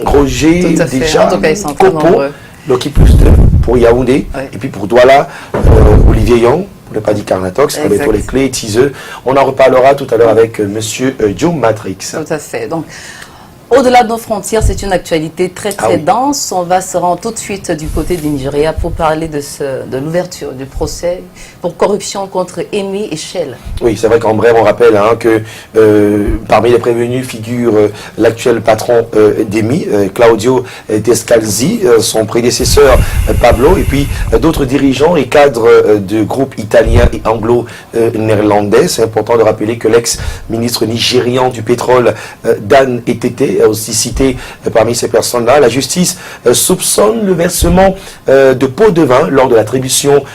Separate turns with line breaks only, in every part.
Roger, déjà,
en tout cas, ils sont
Kopo, Loki plus 2 pour Yaoundé, et puis pour Douala, Olivier Young, pour ne pas dire Carnatox, avec tous les clés, teaseux. On en reparlera tout à l'heure avec Monsieur Joe Matrix.
Tout à fait. Donc, au-delà de nos frontières, c'est une actualité très dense. On va se rendre tout de suite du côté du Nigeria pour parler de l'ouverture du procès pour corruption contre Emi et Shell. Oui, c'est vrai qu'en bref, on rappelle que parmi les prévenus figure l'actuel patron d'Emi, Claudio Descalzi, son prédécesseur Pablo, et puis d'autres dirigeants et cadres de groupes italiens et anglo-néerlandais. C'est important de rappeler que l'ex-ministre nigérian du pétrole, Dan Etete, a aussi cité parmi ces personnes-là. La justice soupçonne le versement de pots de vin lors de l'attribution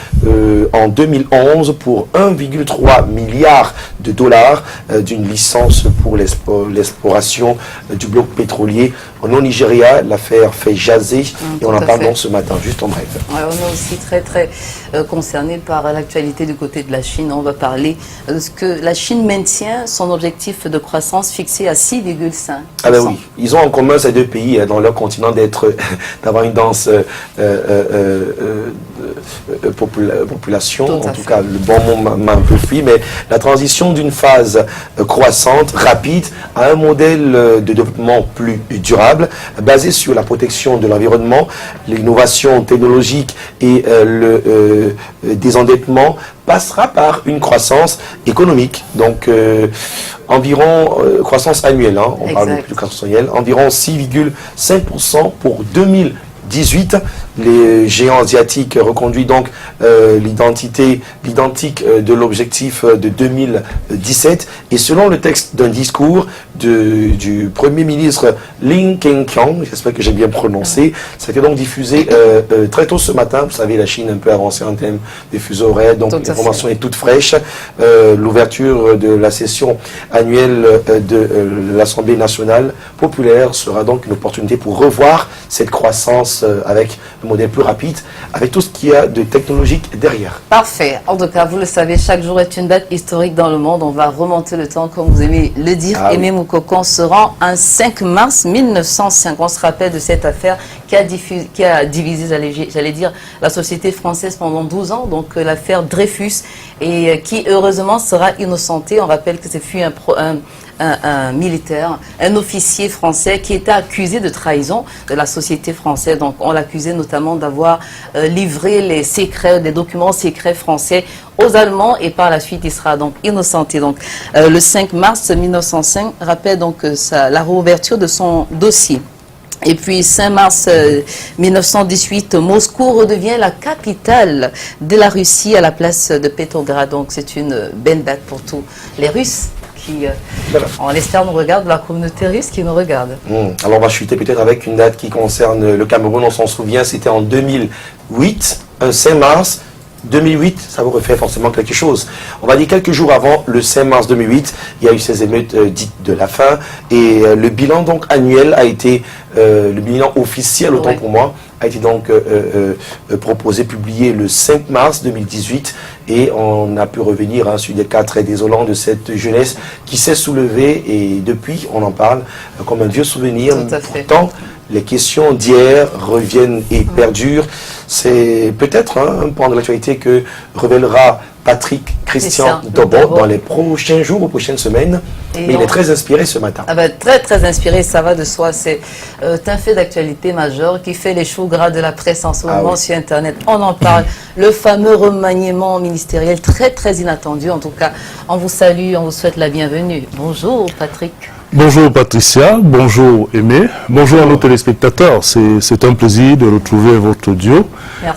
en 2011 pour 1,3 milliard de dollars d'une licence pour l'exploration du bloc pétrolier au Nigeria. L'affaire fait jaser et on en parle donc ce matin, juste en bref. Ouais, on est aussi très concerné par l'actualité du côté de la Chine. On va parler de ce que la Chine maintient son objectif de croissance fixé à 6,5%. Ah ben oui, ils ont en commun ces deux pays dans leur continent d'avoir une dense population. En tout cas, le bon mot m'a un peu fui, mais la transition d'une phase croissante, rapide, à un modèle de développement plus durable, basé sur la protection de l'environnement, l'innovation technologique et le désendettement, passera par une croissance économique. Donc, environ, croissance annuelle, on parle de plus de croissance annuelle, environ 6,5% pour 2018. Les géants asiatiques reconduisent donc l'identique de l'objectif de 2017. Et selon le texte d'un discours du Premier ministre Li Keqiang, j'espère que j'ai bien prononcé, ça a été donc diffusé très tôt ce matin. Vous savez, la Chine est un peu avancée en termes de fuseaux horaires, donc l'information est toute fraîche. L'ouverture de la session annuelle de l'Assemblée nationale populaire sera donc une opportunité pour revoir cette croissance avec un modèle plus rapide, avec tout ce qu'il y a de technologique derrière. Parfait. En tout cas, vous le savez, chaque jour est une date historique dans le monde. On va remonter le temps, comme vous aimez le dire. Aimé Moukoko se rend un 5 mars 1905. On se rappelle de cette affaire qui a divisé, j'allais dire, la société française pendant 12 ans. Donc l'affaire Dreyfus, et qui heureusement sera innocenté. On rappelle que ce fut un militaire, un officier français qui était accusé de trahison de la société française. Donc on l'accusait notamment d'avoir livré les secrets, des documents secrets français aux Allemands, et par la suite il sera donc innocenté. Donc le 5 mars 1905 rappelle donc la réouverture de son dossier. Et puis 5 mars 1918, Moscou redevient la capitale de la Russie à la place de Petrograd. Donc c'est une belle date pour tous les Russes qui, en l'espère, nous regardent, la communauté russe qui nous regarde. Alors on va chuter peut-être avec une date qui concerne le Cameroun. On s'en souvient, c'était en 2008, un 5 mars. 2008, ça vous refait forcément quelque chose. On va dire quelques jours avant le 5 mars 2008, il y a eu ces émeutes dites de la faim, et le bilan donc annuel a été, le bilan officiel autant pour moi, a été donc proposé, publié le 5 mars 2018, et on a pu revenir sur des cas très désolants de cette jeunesse qui s'est soulevée, et depuis on en parle comme un vieux souvenir. Pourtant, les questions d'hier reviennent et perdurent. C'est peut-être un point de l'actualité que révélera Patrick Christian Dobo dans les prochains jours, aux prochaines semaines. Mais il est très inspiré ce matin. Très inspiré, ça va de soi. C'est un fait d'actualité majeur qui fait les choux gras de la presse en ce moment sur Internet. On en parle. Le fameux remaniement ministériel très inattendu. En tout cas, on vous salue, on vous souhaite la bienvenue. Bonjour Patrick.
Bonjour Patricia, bonjour Aimé, bonjour à nos téléspectateurs. C'est un plaisir de retrouver votre duo,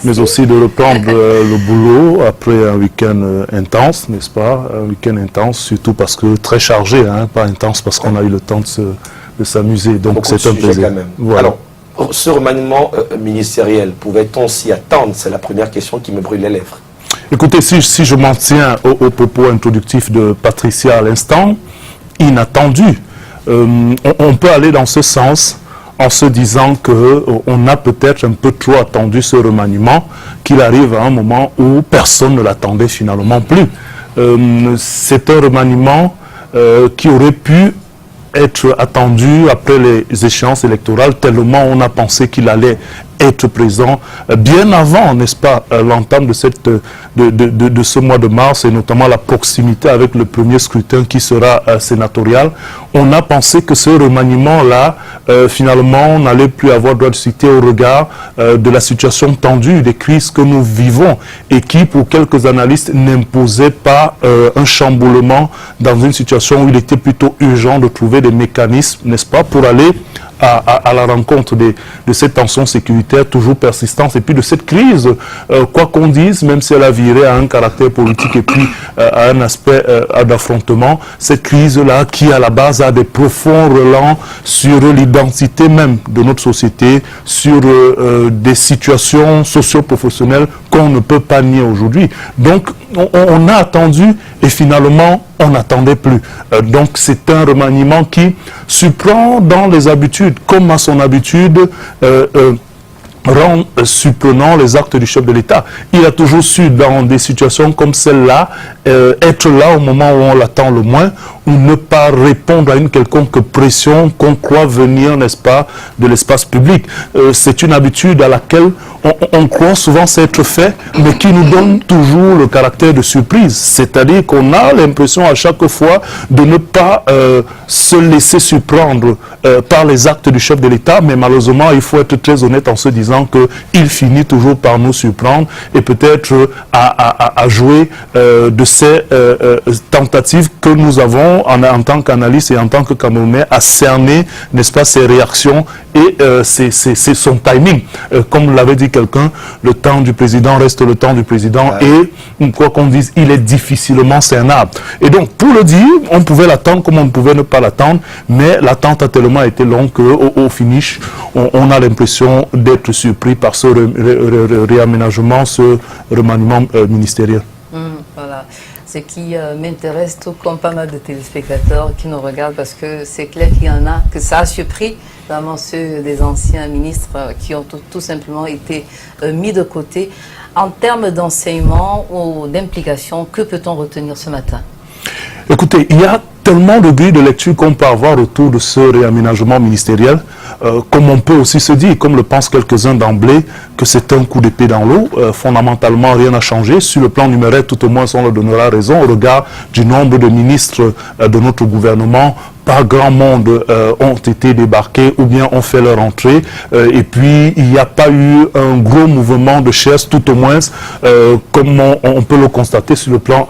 mais aussi de reprendre le boulot après un week-end intense, n'est-ce pas? Un week-end intense, surtout parce que très chargé, pas intense parce qu'on a eu le temps de s'amuser. Donc c'est un plaisir. Voilà. Alors, ce remaniement ministériel, pouvait-on s'y attendre? C'est la première question qui me brûle les lèvres. Écoutez, si je m'en tiens au propos introductif de Patricia à l'instant, inattendu. On peut aller dans ce sens en se disant qu'on a peut-être un peu trop attendu ce remaniement, qu'il arrive à un moment où personne ne l'attendait finalement plus. C'est un remaniement qui aurait pu être attendu après les échéances électorales, tellement on a pensé qu'il allait être présent bien avant, n'est-ce pas, l'entame de ce mois de mars, et notamment la proximité avec le premier scrutin qui sera sénatorial. On a pensé que ce remaniement-là, finalement, n'allait plus avoir droit de cité au regard de la situation tendue, des crises que nous vivons, et qui, pour quelques analystes, n'imposait pas un chamboulement dans une situation où il était plutôt urgent de trouver des mécanismes, n'est-ce pas, pour aller à la rencontre de cette tension sécuritaire toujours persistante et puis de cette crise, quoi qu'on dise, même si elle a viré à un caractère politique et puis à un aspect d'affrontement, cette crise-là qui à la base a des profonds relents sur l'identité même de notre société, sur des situations socio-professionnelles qu'on ne peut pas nier aujourd'hui. Donc on a attendu et finalement on n'attendait plus. Donc c'est un remaniement qui surprend dans les habitudes, comme à son habitude, rend surprenant les actes du chef de l'État. Il a toujours su, dans des situations comme celle-là, être là au moment où on l'attend le moins, ou ne pas répondre à une quelconque pression qu'on croit venir, n'est-ce pas, de l'espace public. C'est une habitude à laquelle on croit souvent s'être fait, mais qui nous donne toujours le caractère de surprise. C'est-à-dire qu'on a l'impression à chaque fois de ne pas se laisser surprendre par les actes du chef de l'État, mais malheureusement, il faut être très honnête en se disant qu'il finit toujours par nous surprendre et peut-être à jouer de ces tentatives que nous avons en tant qu'analyste et en tant que Camerounais à cerner, n'est-ce pas, ses réactions et c'est son timing. Comme l'avait dit quelqu'un, le temps du président reste le temps du président et quoi qu'on dise, il est difficilement cernable. Et donc, pour le dire, on pouvait l'attendre comme on ne pouvait ne pas l'attendre, mais l'attente a tellement été longue qu'au finish, on a l'impression d'être surpris par ce réaménagement, ce remaniement ministériel.
Voilà. Ce qui m'intéresse, tout comme pas mal de téléspectateurs qui nous regardent, parce que c'est clair qu'il y en a, que ça a surpris, notamment ceux des anciens ministres qui ont tout simplement été mis de côté. En termes d'enseignement ou d'implication, que peut-on retenir ce matin?
Écoutez, il y a tellement de grilles de lecture qu'on peut avoir autour de ce réaménagement ministériel, comme on peut aussi se dire, comme le pensent quelques-uns d'emblée, que c'est un coup d'épée dans l'eau. Fondamentalement, rien n'a changé. Sur le plan numéraire, tout au moins, on leur donnera raison au regard du nombre de ministres de notre gouvernement. Pas grand monde ont été débarqués ou bien ont fait leur entrée. Et puis, il n'y a pas eu un gros mouvement de chaises, tout au moins, comme on peut le constater sur le plan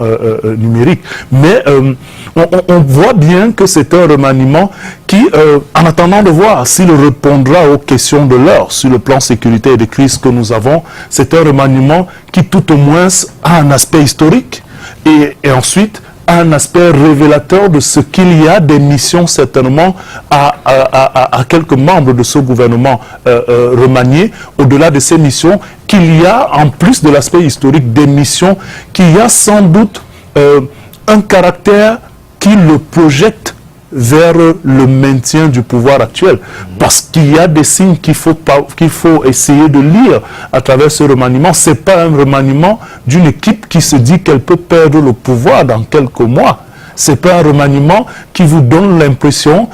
numérique. Mais on voit bien que c'est un remaniement qui, en attendant de voir s'il répondra aux questions de l'heure sur le plan sécurité et des crises que nous avons, c'est un remaniement qui, tout au moins, a un aspect historique et ensuite un aspect révélateur de ce qu'il y a des missions certainement à quelques membres de ce gouvernement remanié, au-delà de ces missions, qu'il y a en plus de l'aspect historique des missions, qu'il y a sans doute un caractère qui le projette vers le maintien du pouvoir actuel. Parce qu'il y a des signes qu'il faut essayer de lire à travers ce remaniement. Ce n'est pas un remaniement d'une équipe qui se dit qu'elle peut perdre le pouvoir dans quelques mois. Ce n'est pas un remaniement qui vous donne l'impression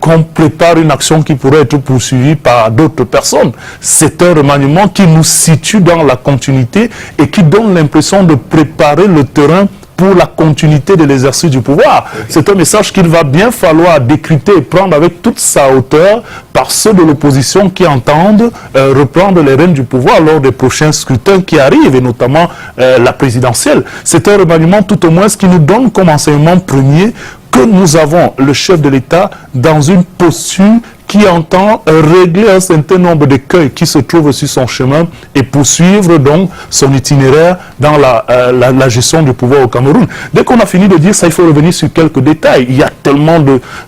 qu'on prépare une action qui pourrait être poursuivie par d'autres personnes. C'est un remaniement qui nous situe dans la continuité et qui donne l'impression de préparer le terrain pour la continuité de l'exercice du pouvoir. C'est un message qu'il va bien falloir décrypter et prendre avec toute sa hauteur par ceux de l'opposition qui entendent reprendre les rênes du pouvoir lors des prochains scrutins qui arrivent, et notamment la présidentielle. C'est un remaniement tout au moins qui nous donne comme enseignement premier que nous avons le chef de l'État dans une posture qui entend régler un certain nombre d'écueils qui se trouvent sur son chemin et poursuivre donc son itinéraire dans la gestion du pouvoir au Cameroun. Dès qu'on a fini de dire ça, il faut revenir sur quelques détails. Il y a tellement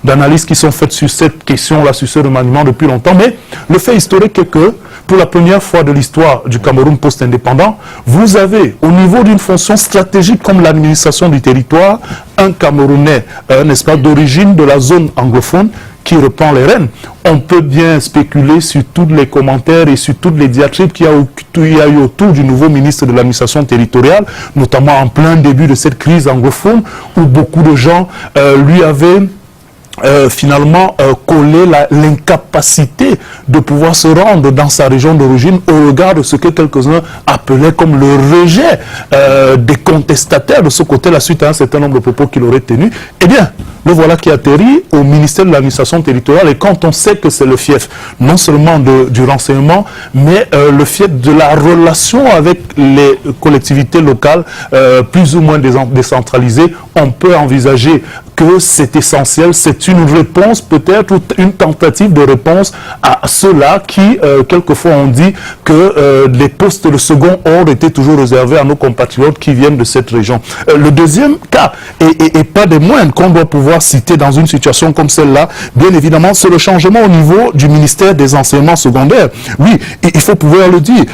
d'analyses qui sont faites sur cette question-là, sur ce remaniement depuis longtemps, mais le fait historique est que pour la première fois de l'histoire du Cameroun post-indépendant, vous avez, au niveau d'une fonction stratégique comme l'administration du territoire, un Camerounais, n'est-ce pas, d'origine de la zone anglophone, qui reprend les rênes. On peut bien spéculer sur tous les commentaires et sur toutes les diatribes qu'il y a eu autour du nouveau ministre de l'administration territoriale, notamment en plein début de cette crise anglophone, où beaucoup de gens lui avaient finalement coller l'incapacité de pouvoir se rendre dans sa région d'origine au regard de ce que quelques-uns appelaient comme le rejet des contestataires de ce côté-là suite à un certain nombre de propos qu'il aurait tenus. Eh bien, le voilà qui atterrit au ministère de l'administration territoriale, et quand on sait que c'est le fief non seulement du renseignement, mais le fief de la relation avec les collectivités locales plus ou moins décentralisées, on peut envisager que c'est essentiel, c'est une réponse peut-être, ou une tentative de réponse à ceux-là qui, quelquefois, ont dit que les postes de second ordre étaient toujours réservés à nos compatriotes qui viennent de cette région. Le deuxième cas, et pas des moindres, qu'on doit pouvoir citer dans une situation comme celle-là, bien évidemment, c'est le changement au niveau du ministère des enseignements secondaires. Oui, il faut pouvoir le dire.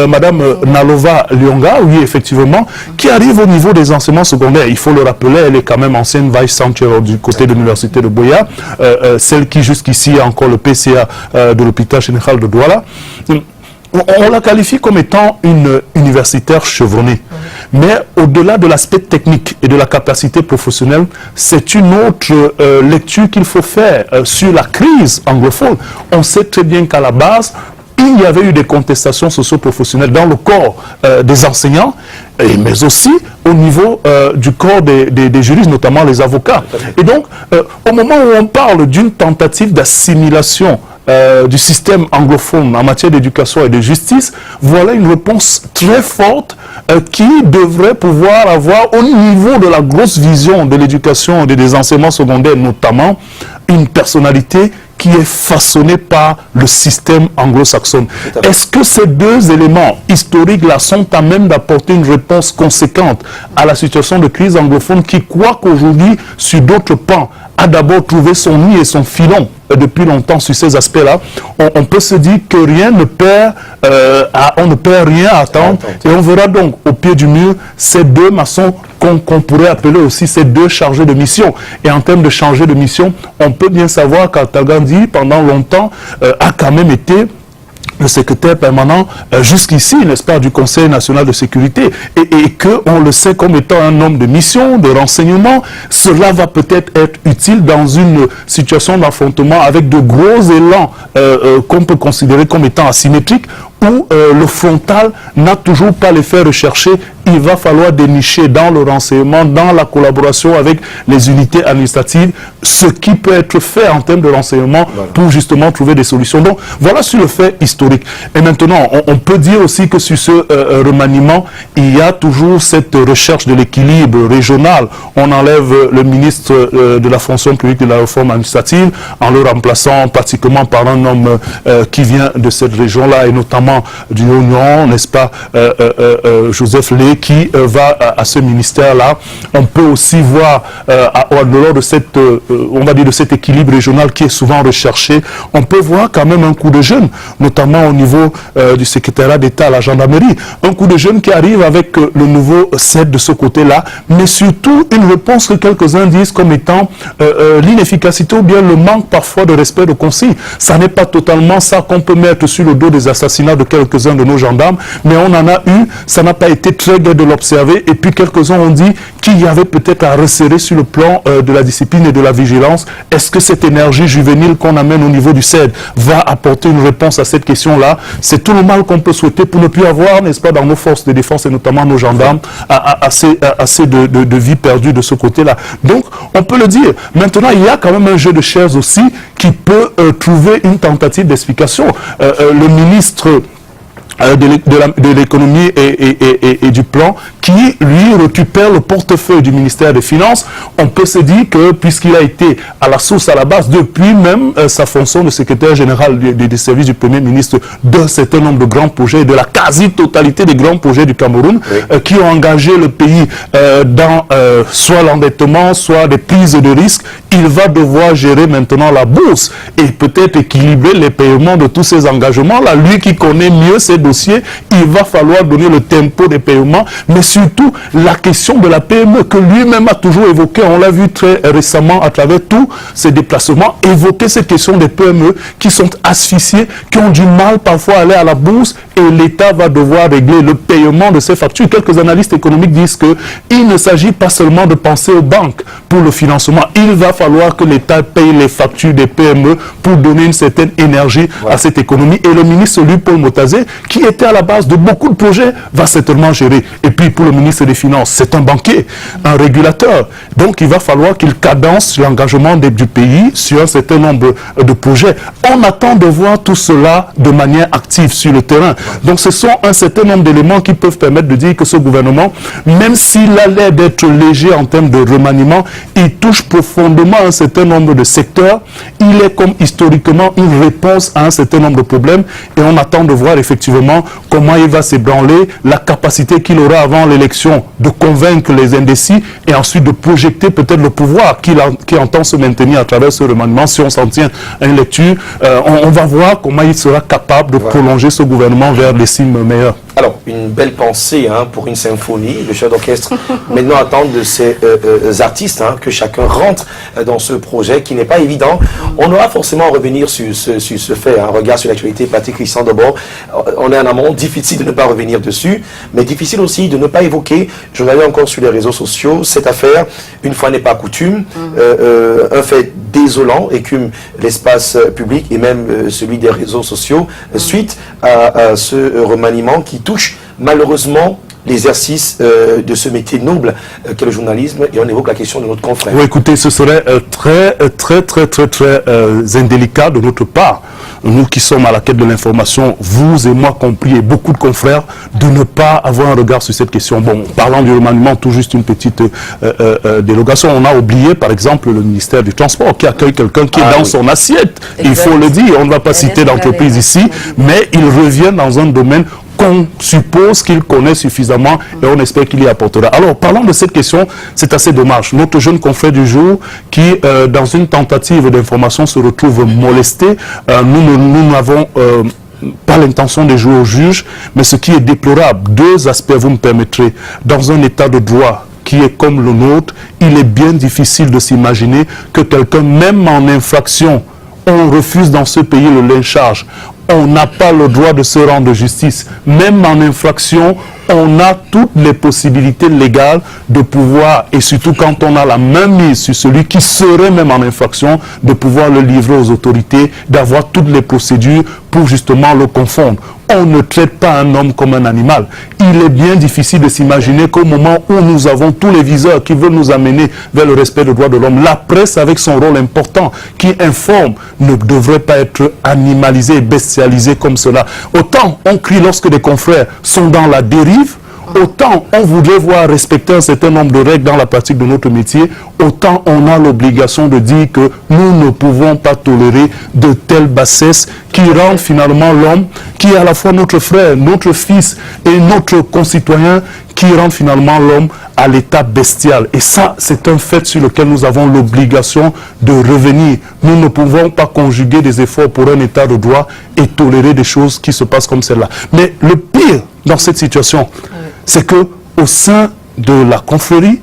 Madame Nalova Lyonga, oui, effectivement, qui arrive au niveau des enseignements secondaires. Il faut le rappeler, elle est quand même ancienne vice-chancellor du côté de l'université de Boya, celle qui jusqu'ici a encore le PCA de l'hôpital général de Douala. On la qualifie comme étant une universitaire chevronnée. Mais au-delà de l'aspect technique et de la capacité professionnelle, c'est une autre lecture qu'il faut faire sur la crise anglophone. On sait très bien qu'à la base, il y avait eu des contestations socio-professionnelles dans le corps des enseignants, mais aussi au niveau du corps des juristes, notamment les avocats. Et donc, au moment où on parle d'une tentative d'assimilation du système anglophone en matière d'éducation et de justice, voilà une réponse très forte qui devrait pouvoir avoir au niveau de la grosse vision de l'éducation et des enseignements secondaires notamment, une personnalité qui est façonnée par le système anglo-saxon. Est-ce que ces deux éléments historiques-là sont à même d'apporter une réponse conséquente à la situation de crise anglophone qui, quoi qu'aujourd'hui, sur d'autres pans, a d'abord trouvé son nid et son filon depuis longtemps sur ces aspects-là, on peut se dire que rien ne perd, on ne perd rien à attendre, et on verra donc au pied du mur ces deux maçons qu'on pourrait appeler aussi ces deux chargés de mission. Et en termes de chargés de mission, on peut bien savoir qu'Altagandi, pendant longtemps, a quand même été le secrétaire permanent jusqu'ici, n'est-ce pas, du Conseil national de sécurité, et qu'on le sait comme étant un homme de mission, de renseignement. Cela va peut-être être utile dans une situation d'affrontement avec de gros élans qu'on peut considérer comme étant asymétriques, où le frontal n'a toujours pas l'effet recherché. Il va falloir dénicher dans le renseignement, dans la collaboration avec les unités administratives, ce qui peut être fait en termes de renseignement pour justement trouver des solutions. Donc voilà sur le fait historique. Et maintenant, on peut dire aussi que sur ce remaniement, il y a toujours cette recherche de l'équilibre régional. On enlève le ministre de la fonction publique de la réforme administrative en le remplaçant pratiquement par un homme qui vient de cette région-là et notamment du Haut-Nord, n'est-ce pas, Joseph Lé, qui va à ce ministère-là. On peut aussi voir, au-delà de cette, on va dire, de cet équilibre régional qui est souvent recherché, on peut voir quand même un coup de jeune, notamment au niveau du secrétariat d'État à la gendarmerie. Un coup de jeune qui arrive avec le nouveau set de ce côté-là, mais surtout une réponse que quelques-uns disent comme étant l'inefficacité ou bien le manque parfois de respect de consignes. Ça n'est pas totalement ça qu'on peut mettre sur le dos des assassinats de quelques-uns de nos gendarmes, mais on en a eu, ça n'a pas été très gai de l'observer, et puis quelques-uns ont dit qu'il y avait peut-être à resserrer sur le plan de la discipline et de la vigilance. Est-ce que cette énergie juvénile qu'on amène au niveau du CED va apporter une réponse à cette question-là? C'est tout le mal qu'on peut souhaiter pour ne plus avoir, n'est-ce pas, dans nos forces de défense et notamment nos gendarmes, assez de vie perdue de ce côté-là. Donc, on peut le dire. Maintenant, il y a quand même un jeu de chaises aussi qui peut trouver une tentative d'explication. Le ministre de l'économie et du plan, qui lui récupère le portefeuille du ministère des Finances. On peut se dire que puisqu'il a été à la source, à la base, depuis même sa fonction de secrétaire général des services du Premier ministre d'un certain nombre de grands projets, de la quasi-totalité des grands projets du Cameroun, qui ont engagé le pays dans soit l'endettement, soit des prises de risques, il va devoir gérer maintenant la bourse et peut-être équilibrer les paiements de tous ces engagements-là. Lui qui connaît mieux ces dossiers, il va falloir donner le tempo des paiements, mais surtout la question de la PME que lui-même a toujours évoquée. On l'a vu très récemment à travers tous ses déplacements, évoquer cette question des PME qui sont asphyxiées, qui ont du mal parfois à aller à la bourse et l'État va devoir régler le paiement de ces factures. Quelques analystes économiques disent qu'il ne s'agit pas seulement de penser aux banques pour le financement. Il va falloir que l'État paye les factures des PME pour donner une certaine énergie à cette économie. Et le ministre, lui, Paul Motazé, qui était à la base de beaucoup de projets, va certainement gérer. Et puis pour le ministre des Finances, c'est un banquier, un régulateur. Donc il va falloir qu'il cadence l'engagement du pays sur un certain nombre de projets. On attend de voir tout cela de manière active sur le terrain. Donc ce sont un certain nombre d'éléments qui peuvent permettre de dire que ce gouvernement, même s'il a l'air d'être léger en termes de remaniement, il touche profondément un certain nombre de secteurs. Il est comme historiquement une réponse à un certain nombre de problèmes et on attend de voir effectivement comment il va s'ébranler, la capacité qu'il aura avant l'élection de convaincre les indécis et ensuite de projeter peut-être le pouvoir qui entend se maintenir à travers ce remaniement. Si on s'en tient à une lecture, on va voir comment il sera capable de prolonger ce gouvernement vers des cimes meilleures.
Alors, une belle pensée pour une symphonie. Le chef d'orchestre maintenant attend de ces artistes que chacun rentre dans ce projet qui n'est pas évident. On aura forcément à revenir sur ce fait. Un regard sur l'actualité, Patrick Christian d'abord. On est en amont, difficile de ne pas revenir dessus, mais difficile aussi de ne pas évoquer, je regardais encore sur les réseaux sociaux, cette affaire, une fois n'est pas coutume, un fait désolant écume l'espace public et même celui des réseaux sociaux suite à ce remaniement qui touche malheureusement l'exercice de ce métier noble qu'est le journalisme, et on évoque la question de notre confrère.
Oui, écoutez, ce serait très indélicat de notre part, nous qui sommes à la quête de l'information, vous et moi compris, et beaucoup de confrères, de ne pas avoir un regard sur cette question. Bon, parlant du remaniement, tout juste une petite dérogation. On a oublié, par exemple, le ministère du Transport, qui accueille quelqu'un qui est dans son assiette. Exact. Il faut le dire, on ne va pas citer d'entreprise ici, mais il revient dans un domaine qu'on suppose qu'il connaît suffisamment et on espère qu'il y apportera. Alors, parlant de cette question, c'est assez dommage. Notre jeune confrère du jour qui, dans une tentative d'information, se retrouve molesté. Nous n'avons pas l'intention de jouer au juge, mais ce qui est déplorable, deux aspects, vous me permettrez, dans un état de droit qui est comme le nôtre, il est bien difficile de s'imaginer que quelqu'un, même en infraction, on refuse dans ce pays le lynchage. On n'a pas le droit de se rendre justice. Même en infraction, on a toutes les possibilités légales de pouvoir, et surtout quand on a la main mise sur celui qui serait même en infraction, de pouvoir le livrer aux autorités, d'avoir toutes les procédures pour justement le confondre. On ne traite pas un homme comme un animal. Il est bien difficile de s'imaginer qu'au moment où nous avons tous les viseurs qui veulent nous amener vers le respect des droits de l'homme, la presse avec son rôle important, qui informe, ne devrait pas être animalisée et bestialisée comme cela. Autant on crie lorsque des confrères sont dans la dérive, autant on voudrait voir respecter un certain nombre de règles dans la pratique de notre métier, autant on a l'obligation de dire que nous ne pouvons pas tolérer de telles bassesses qui rendent finalement l'homme, qui est à la fois notre frère, notre fils et notre concitoyen, qui rendent finalement l'homme à l'état bestial. Et ça, c'est un fait sur lequel nous avons l'obligation de revenir. Nous ne pouvons pas conjuguer des efforts pour un état de droit et tolérer des choses qui se passent comme celle-là. Mais le pire dans cette situation, c'est que au sein de la confrérie,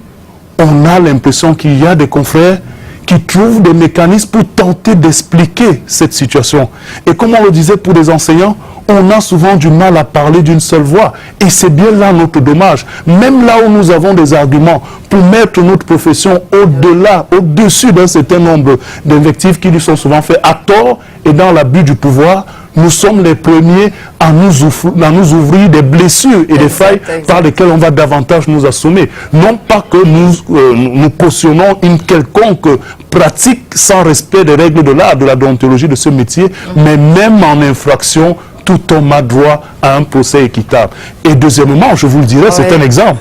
on a l'impression qu'il y a des confrères qui trouvent des mécanismes pour tenter d'expliquer cette situation. Et comme on le disait pour les enseignants, on a souvent du mal à parler d'une seule voix. Et c'est bien là notre dommage. Même là où nous avons des arguments pour mettre notre profession au-delà, au-dessus d'un certain nombre d'invectives qui lui sont souvent faits à tort et dans l'abus du pouvoir, nous sommes les premiers à nous ouvrir des blessures et des failles par lesquelles on va davantage nous assommer. Non pas que nous cautionnons une quelconque pratique sans respect des règles de l'art, de la déontologie de ce métier, mais même en infraction, tout homme a droit à un procès équitable. Et deuxièmement, je vous le dirai, c'est un exemple.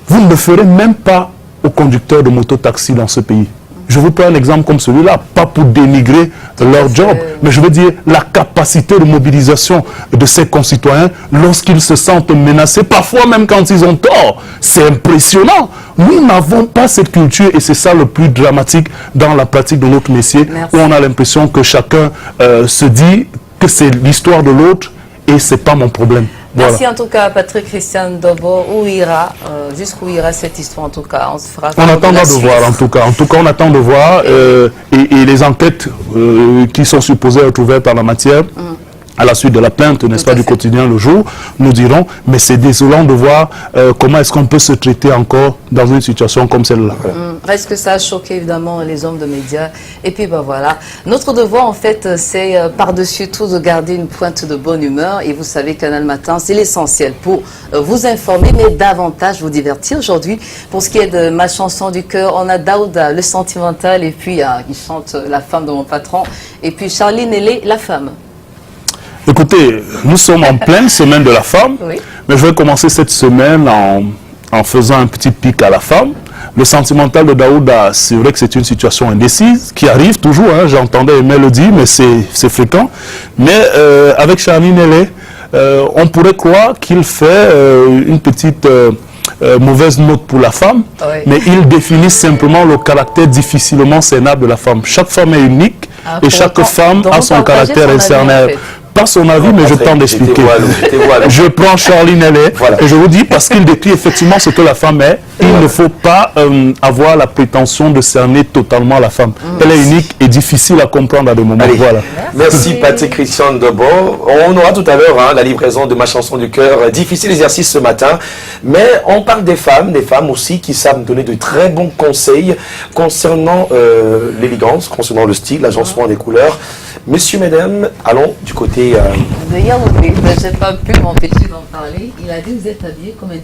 Vous ne le ferez même pas aux conducteurs de moto-taxi dans ce pays. Je vous prends un exemple comme celui-là, pas pour dénigrer leur job, mais je veux dire la capacité de mobilisation de ces concitoyens lorsqu'ils se sentent menacés, parfois même quand ils ont tort. C'est impressionnant. Nous n'avons pas cette culture et c'est ça le plus dramatique dans la pratique de notre métier, où on a l'impression que chacun se dit que c'est l'histoire de l'autre et c'est pas mon problème. Voilà.
Merci en tout cas Patrick Christian Dobo. Où ira, jusqu'où ira cette histoire en tout cas, on se fera.
On attend de voir en tout cas. En tout cas, on attend de voir et les enquêtes qui sont supposées être ouvertes par la matière à la suite de la plainte, n'est-ce pas, du quotidien Le Jour, nous dirons, mais c'est désolant de voir comment est-ce qu'on peut se traiter encore dans une situation comme celle-là.
Reste que ça a choqué évidemment les hommes de médias. Et puis ben voilà, notre devoir en fait, c'est par-dessus tout de garder une pointe de bonne humeur. Et vous savez, Canal Matin, c'est l'essentiel pour vous informer, mais davantage vous divertir. Aujourd'hui, pour ce qui est de ma chanson du cœur, on a Daouda, le sentimental, et puis il chante La femme de mon patron, et puis Charline Nélé, la femme.
Écoutez, nous sommes en pleine semaine de la femme,
Oui.
mais je vais commencer cette semaine en faisant un petit pic à la femme. Le sentimental de Daouda, c'est vrai que c'est une situation indécise, qui arrive toujours, hein, j'entendais Aimé le dire, mais c'est fréquent. Mais avec Charline Nélé, on pourrait croire qu'il fait une petite mauvaise note pour la femme,
Oui.
mais il définit simplement le caractère difficilement cernable de la femme. Chaque femme est unique et chaque femme a son caractère incernable. Pas son avis, mais je tente d'expliquer. Je prends Charline Nélé et je vous dis, parce qu'il décrit effectivement ce que la femme est, il ne faut pas avoir la prétention de cerner totalement la femme. Elle est unique et difficile à comprendre à des moments. Voilà.
Merci Patrick Christian Debo. On aura tout à l'heure la livraison de ma chanson du cœur. Difficile exercice ce matin, mais on parle des femmes aussi qui savent donner de très bons conseils concernant l'élégance, concernant le style, l'agencement des couleurs. Messieurs, mesdames, allons du côté...
De Yaoundé, je n'ai pas pu m'empêcher d'en parler. Il a dit, vous êtes habillé comme un